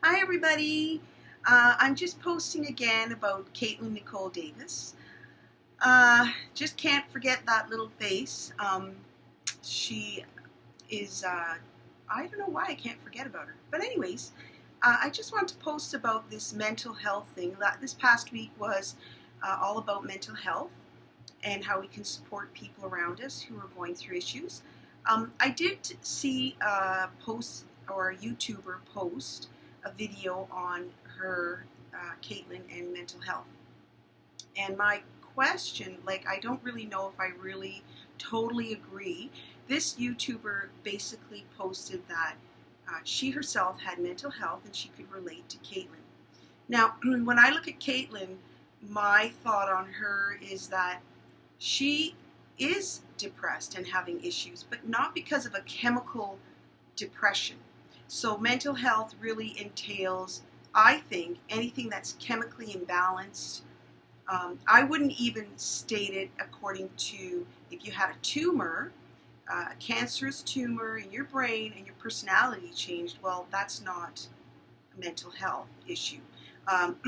Hi everybody. I'm just posting again about Katelyn Nicole Davis. Just can't forget that little face. She is, I don't know why I can't forget about her. But anyways, I just want to post about this mental health thing. This past week was all about mental health and how we can support people around us who are going through issues. I did see a post or a YouTuber post a video on her, Katelyn, and mental health. And my question, I don't really know if I really totally agree. This YouTuber basically posted that she herself had mental health and she could relate to Katelyn. Now, when I look at Katelyn, my thought on her is that she is depressed and having issues, but not because of a chemical depression. So mental health really entails, I think, anything that's chemically imbalanced. I wouldn't even state it according to if you had a tumor, a cancerous tumor in your brain and your personality changed, well, that's not a mental health issue.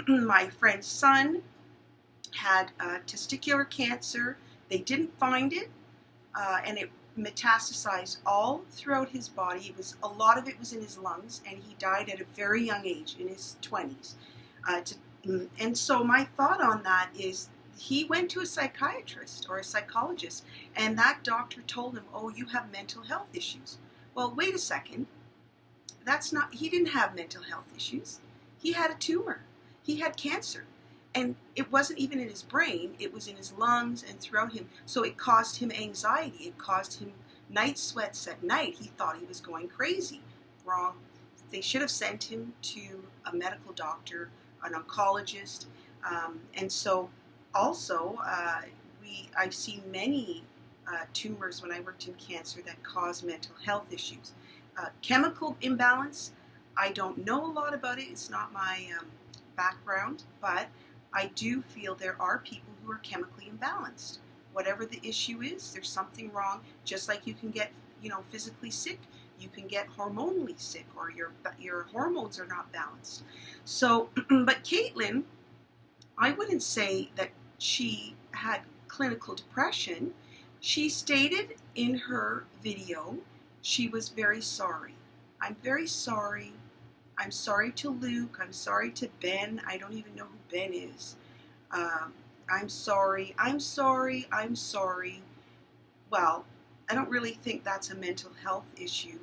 My friend's son had testicular cancer. They didn't find it, and it metastasized all throughout his body. A lot of it was in his lungs, and he died at a very young age, in his 20s. And so my thought on that is he went to a psychiatrist or a psychologist, and that doctor told him, oh, you have mental health issues. Well, wait a second. He didn't have mental health issues. He had a tumor. He had cancer. And it wasn't even in his brain, it was in his lungs and throughout him. So it caused him anxiety. It caused him night sweats at night. He thought he was going crazy. Wrong. They should have sent him to a medical doctor, an oncologist. And so also, I've seen many tumors when I worked in cancer that cause mental health issues. Chemical imbalance, I don't know a lot about it. It's not my background, but I do feel there are people who are chemically imbalanced. Whatever the issue is, there's something wrong. Just like you can get, physically sick, you can get hormonally sick, or your hormones are not balanced. So, but Katelyn, I wouldn't say that she had clinical depression. She stated in her video she was very sorry. I'm very sorry. I'm sorry to Luke. I'm sorry to Ben. I don't even know who Ben is. I'm sorry. I'm sorry. I'm sorry. Well, I don't really think that's a mental health issue.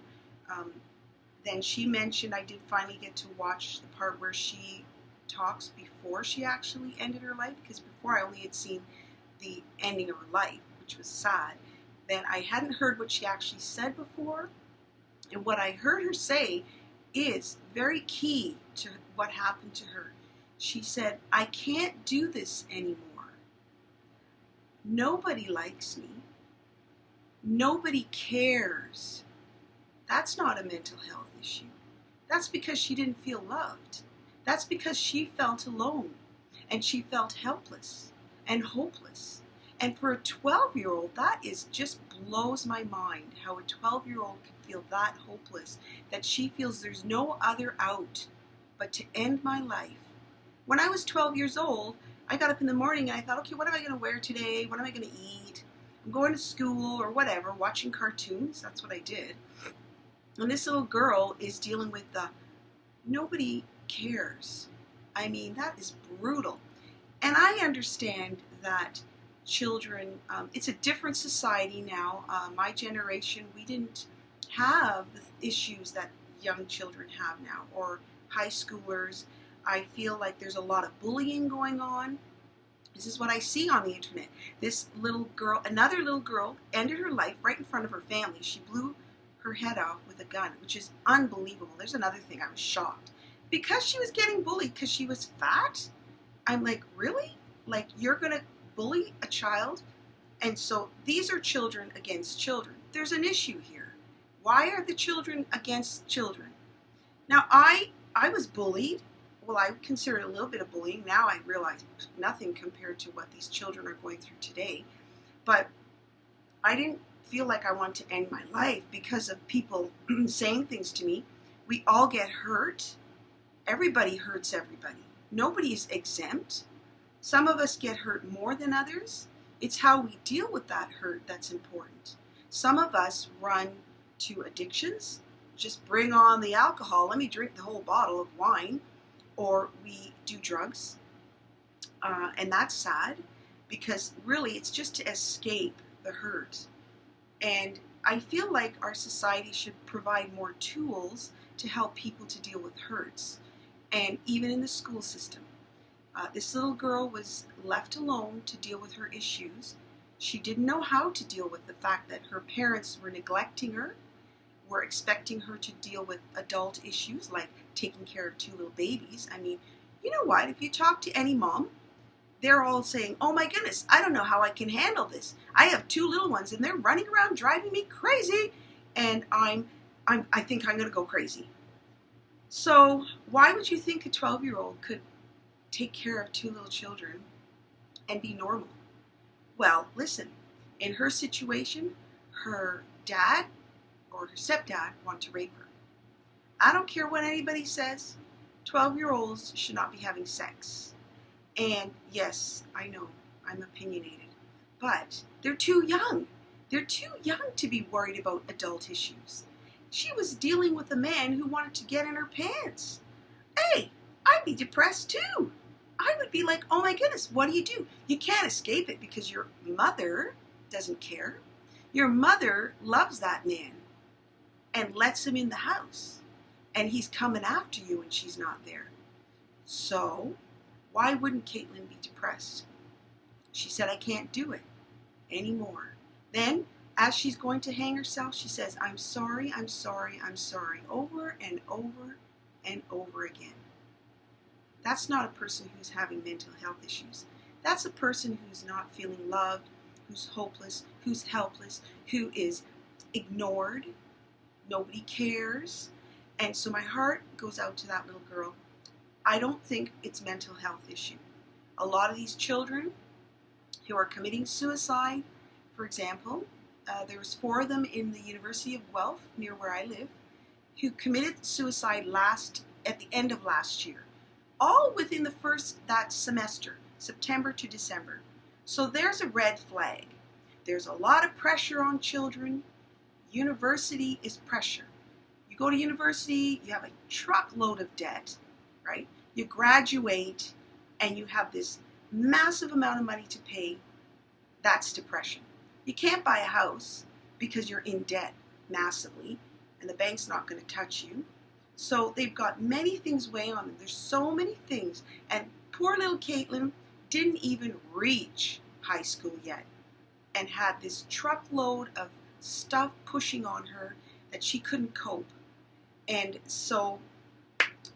Then she mentioned, I did finally get to watch the part where she talks before she actually ended her life, because before I only had seen the ending of her life, which was sad. Then I hadn't heard what she actually said before. And what I heard her say is very key to what happened to her. She said, I can't do this anymore. Nobody likes me. Nobody cares. That's not a mental health issue. That's because she didn't feel loved. That's because she felt alone, and she felt helpless and hopeless. And for a 12-year-old, that just blows my mind, how a 12-year-old can feel that hopeless, that she feels there's no other out but to end my life. When I was 12 years old, I got up in the morning and I thought, okay, what am I going to wear today? What am I going to eat? I'm going to school or whatever, watching cartoons. That's what I did. And this little girl is dealing with nobody cares. I mean, that is brutal. And I understand that children, it's a different society now. My generation, we didn't have the issues that young children have now, or high schoolers. I feel like there's a lot of bullying going on. This is what I see on the internet. This little girl, another little girl, ended her life right in front of her family. She blew her head off with a gun, which is unbelievable. There's another thing, I was shocked. Because she was getting bullied because she was fat? I'm like, really? Like, you're going to bully a child? And so these are children against children. There's an issue here. Why are the children against children? Now, I was bullied. Well, I consider it a little bit of bullying. Now I realize nothing compared to what these children are going through today. But I didn't feel like I wanted to end my life because of people saying things to me. We all get hurt. Everybody hurts everybody. Nobody's exempt. Some of us get hurt more than others. It's how we deal with that hurt that's important. Some of us run to addictions. Just bring on the alcohol. Let me drink the whole bottle of wine. Or we do drugs. And that's sad because really it's just to escape the hurt. And I feel like our society should provide more tools to help people to deal with hurts. And even in the school system. This little girl was left alone to deal with her issues. She didn't know how to deal with the fact that her parents were neglecting her, were expecting her to deal with adult issues like taking care of 2 little babies. I mean, you know what? If you talk to any mom, they're all saying, oh my goodness, I don't know how I can handle this. I have 2 little ones and they're running around driving me crazy and I think I'm going to go crazy. So why would you think a 12-year-old could take care of 2 little children and be normal? Well, listen, in her situation, her dad or her stepdad want to rape her. I don't care what anybody says, 12-year-olds should not be having sex. And yes, I know, I'm opinionated, but they're too young. They're too young to be worried about adult issues. She was dealing with a man who wanted to get in her pants. Hey, I'd be depressed too. I would be like, oh my goodness, what do? You can't escape it because your mother doesn't care. Your mother loves that man and lets him in the house. And he's coming after you when she's not there. So, why wouldn't Katelyn be depressed? She said, I can't do it anymore. Then, as she's going to hang herself, she says, I'm sorry, I'm sorry, I'm sorry, over and over and over again. That's not a person who's having mental health issues. That's a person who's not feeling loved, who's hopeless, who's helpless, who is ignored. Nobody cares. And so my heart goes out to that little girl. I don't think it's mental health issue. A lot of these children who are committing suicide, for example, there's 4 of them in the University of Guelph, near where I live, who committed suicide at the end of last year. All within that semester, September to December. So there's a red flag. There's a lot of pressure on children. University is pressure. You go to university, you have a truckload of debt, right? You graduate and you have this massive amount of money to pay. That's depression. You can't buy a house because you're in debt massively and the bank's not going to touch you. So they've got many things weighing on them. There's so many things. And poor little Katelyn didn't even reach high school yet and had this truckload of stuff pushing on her that she couldn't cope. And so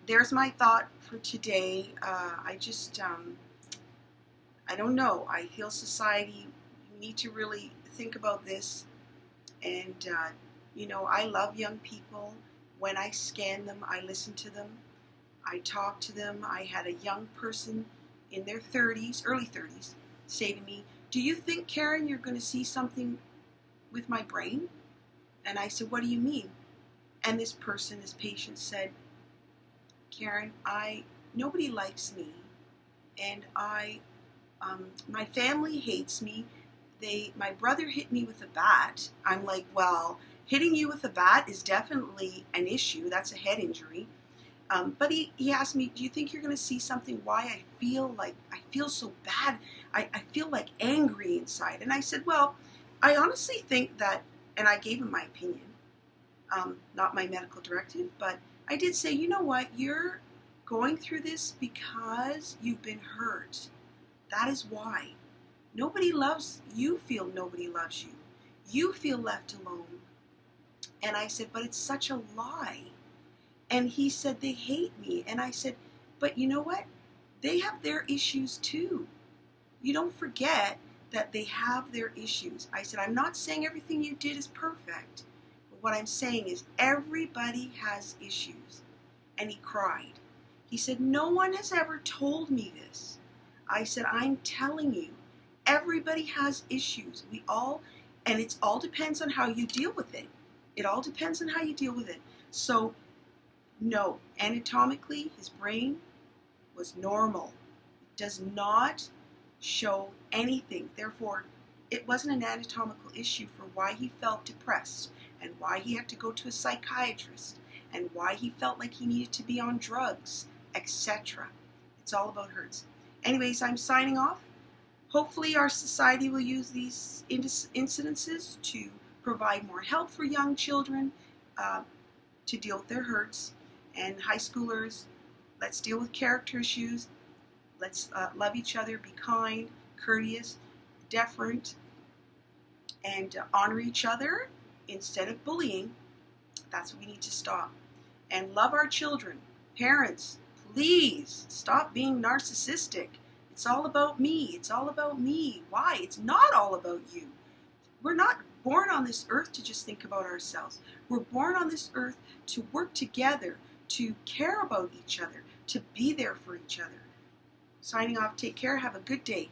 there's my thought for today. I don't know. I feel society, we need to really think about this. And, I love young people. When I scan them, I listen to them. I talk to them. I had a young person in their 30s, early 30s, say to me, do you think, Karen, you're going to see something with my brain? And I said, what do you mean? And this patient said, Karen, nobody likes me, and my family hates me. My brother hit me with a bat. I'm like, well, hitting you with a bat is definitely an issue. That's a head injury. But he asked me, do you think you're going to see something? Why I feel so bad. I feel like angry inside. And I said, well, I honestly think that, and I gave him my opinion, not my medical directive, but I did say, you know what, you're going through this because you've been hurt. That is why. Nobody loves you. Feel nobody loves you. You feel left alone. And I said, but it's such a lie. And he said, they hate me. And I said, but you know what? They have their issues too. You don't forget that they have their issues. I said, I'm not saying everything you did is perfect. But what I'm saying is everybody has issues. And he cried. He said, no one has ever told me this. I said, I'm telling you, everybody has issues. And it all depends on how you deal with it. It all depends on how you deal with it. So No, anatomically, his brain was normal. It does not show anything. Therefore, it wasn't an anatomical issue for why he felt depressed and why he had to go to a psychiatrist and why he felt like he needed to be on drugs, etc. It's all about Hertz. Anyways, I'm signing off. Hopefully our society will use these incidences to provide more help for young children to deal with their hurts. And high schoolers, let's deal with character issues. Let's love each other, be kind, courteous, deferent, and honor each other instead of bullying. That's what we need to stop. And love our children. Parents, please stop being narcissistic. It's all about me. It's all about me. Why? It's not all about you. We're not born on this earth to just think about ourselves. We're born on this earth to work together, to care about each other, to be there for each other. Signing off. Take care. Have a good day.